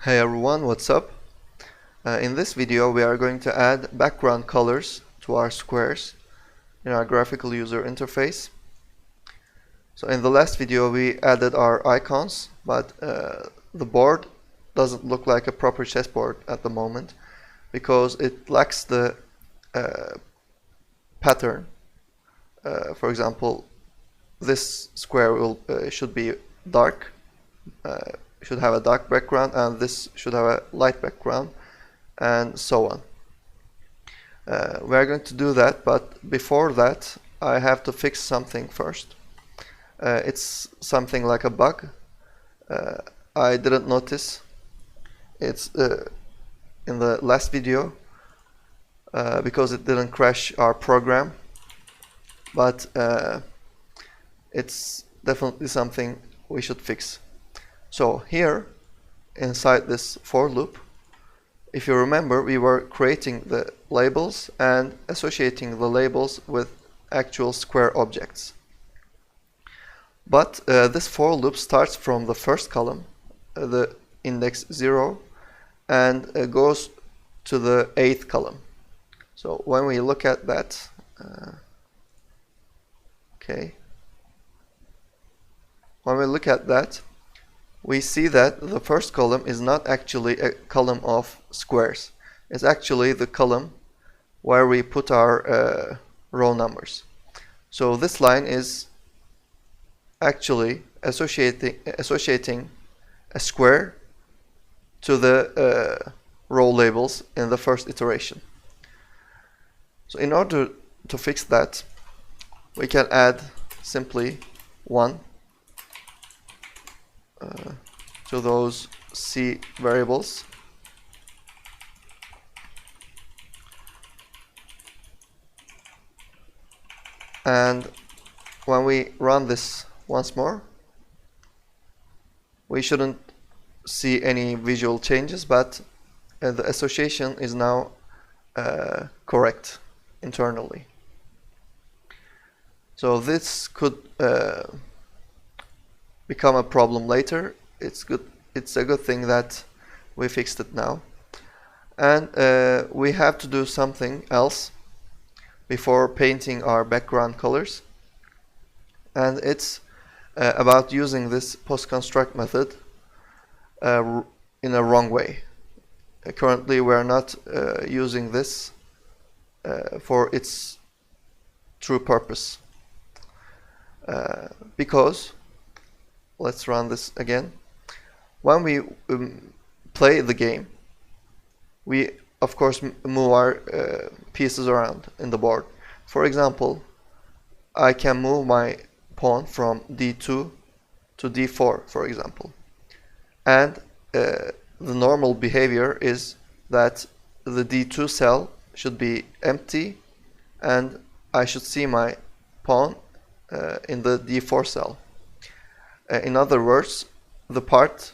Hey everyone, what's up? In this video we are going to add background colors to our squares in our graphical user interface. So in the last video we added our icons, but the board doesn't look like a proper chessboard at the moment because it lacks the pattern. For example, this square should be dark, should have a dark background, and this should have a light background, and so on. We're going to do that, but before that I have to fix something first. It's something like a bug. I didn't notice it's in the last video because it didn't crash our program, but it's definitely something we should fix. So here inside this for loop, if you remember, we were creating the labels and associating the labels with actual square objects. But this for loop starts from the first column, the index 0, and goes to the 8th column. So when we look at that, when we look at that, we see that the first column is not actually a column of squares. It's actually the column where we put our row numbers. So this line is actually associating a square to the row labels in the first iteration. So in order to fix that, we can add simply 1 to those C variables, and when we run this once more, we shouldn't see any visual changes, but the association is now correct internally. So this could become a problem later. It's a good thing that we fixed it now, and we have to do something else before painting our background colors, and it's about using this post-construct method in a wrong way. Currently we're not using this for its true purpose, because let's run this again. When we play the game, we of course move our pieces around in the board. For example, I can move my pawn from d2 to d4, for example, and the normal behavior is that the d2 cell should be empty and I should see my pawn in the d4 cell. In other words, the part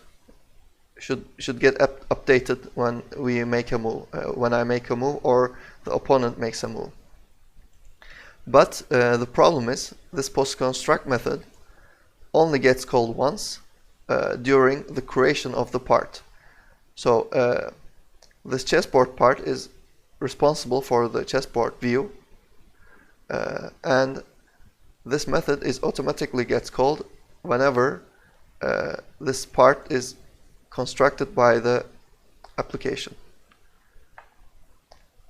should get updated when we make a move, when I make a move or the opponent makes a move. But the problem is this post-construct method only gets called once during the creation of the part. So this chessboard part is responsible for the chessboard view, and this method is automatically gets called whenever this part is constructed by the application.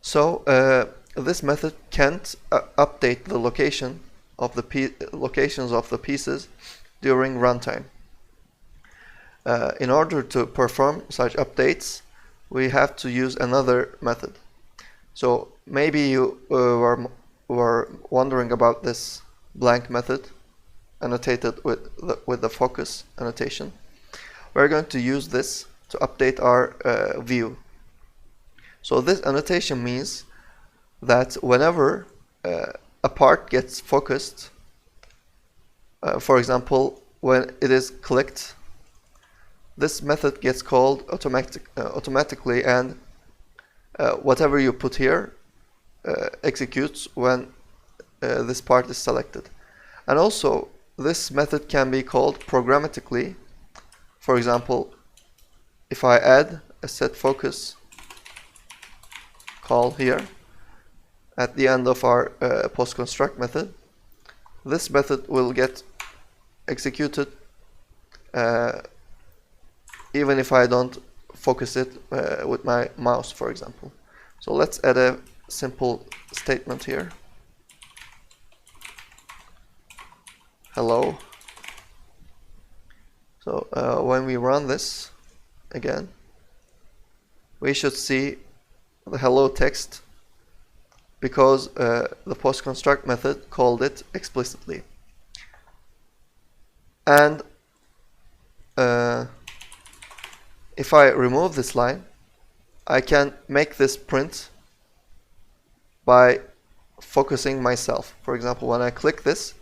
So this method can't update the locations of the pieces during runtime. In order to perform such updates, we have to use another method. So maybe you were wondering about this blank method annotated with the focus annotation. We're going to use this to update our view. So this annotation means that whenever a part gets focused, for example, when it is clicked, this method gets called automatically, and whatever you put here executes when this part is selected. And also this method can be called programmatically. For example, if I add a set focus call here at the end of our post construct method, this method will get executed even if I don't focus it with my mouse, for example. So let's add a simple statement here. Hello. So when we run this again, we should see the hello text because the post construct method called it explicitly. And if I remove this line, I can make this print by focusing myself. For example, when I click this,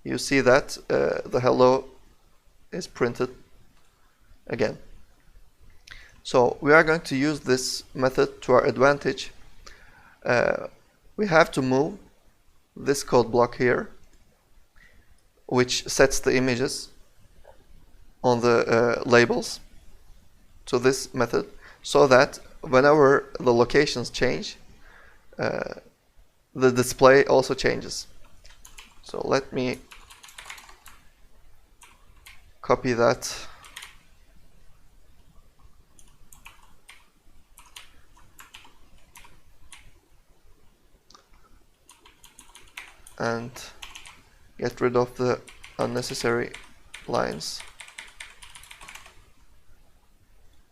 you see that the hello is printed again. So we are going to use this method to our advantage. We have to move this code block here, which sets the images on the labels to this method, so that whenever the locations change, the display also changes. So let me copy that and get rid of the unnecessary lines.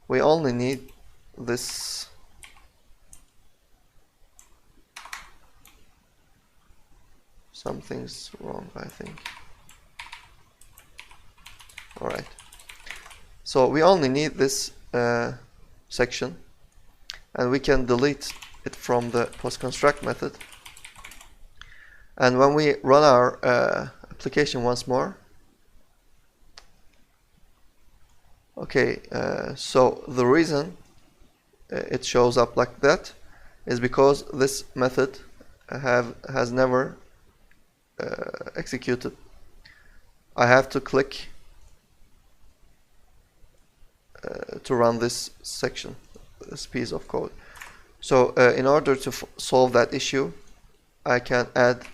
We only need this something's wrong, I think. Alright, so we only need this section, and we can delete it from the post construct method. And when we run our application once more, okay, so the reason it shows up like that is because this method has never executed. I have to click to run this section, this piece of code. So in order to solve that issue, I can add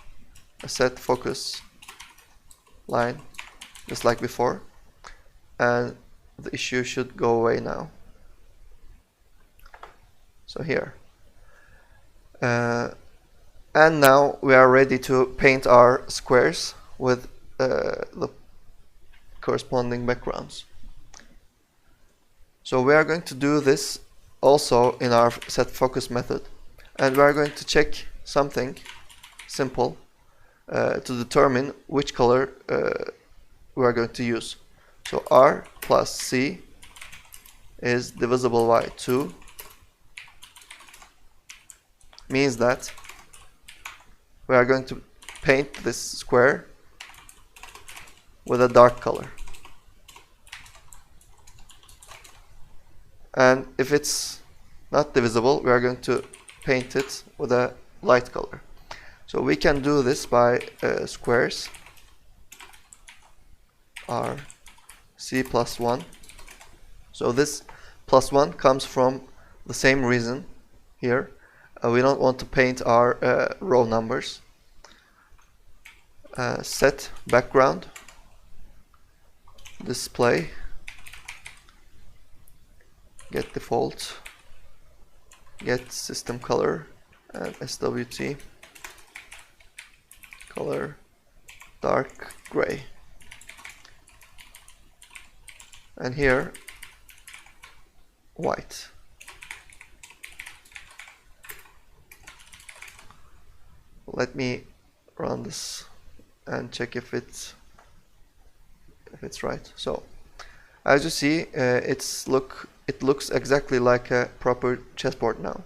a set focus line just like before, and the issue should go away now. So here, and now we are ready to paint our squares with the corresponding backgrounds. So we are going to do this also in our set focus method, and we are going to check something simple to determine which color we are going to use. So R plus C is divisible by 2 means that we are going to paint this square with a dark color. And if it's not divisible, we are going to paint it with a light color. So we can do this by squares R C plus 1. So this plus 1 comes from the same reason here. We don't want to paint our row numbers. Set background display get default, get system color, and SWT color dark gray. And here white. Let me run this and check if it's right. So as you see, it looks exactly like a proper chessboard now.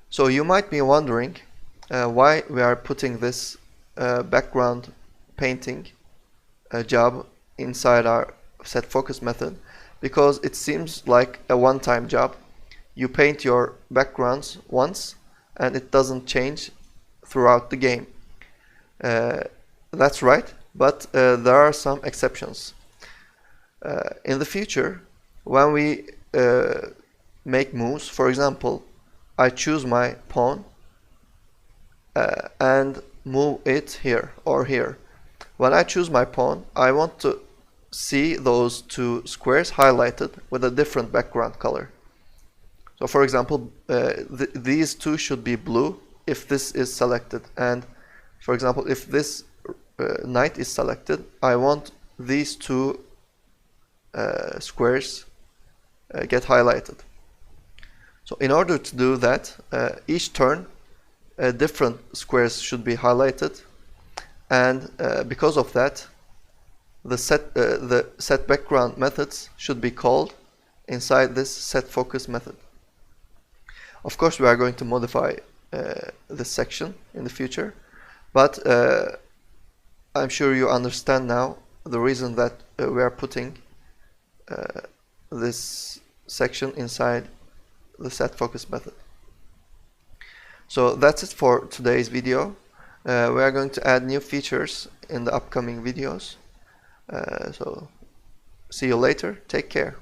So you might be wondering why we are putting this background painting job inside our set focus method, because it seems like a one-time job. You paint your backgrounds once and it doesn't change throughout the game. That's right, but there are some exceptions. In the future, when we make moves, for example, I choose my pawn and move it here or here. When I choose my pawn, I want to see those two squares highlighted with a different background color. So for example, these two should be blue if this is selected, and for example, if this knight is selected, I want these two squares get highlighted. So in order to do that, each turn different squares should be highlighted, and because of that, the set background methods should be called inside this set focus method. Of course, we are going to modify this section in the future, but I'm sure you understand now the reason that we are putting this section inside the set focus method. So that's it for today's video. We are going to add new features in the upcoming videos. So see you later. Take care.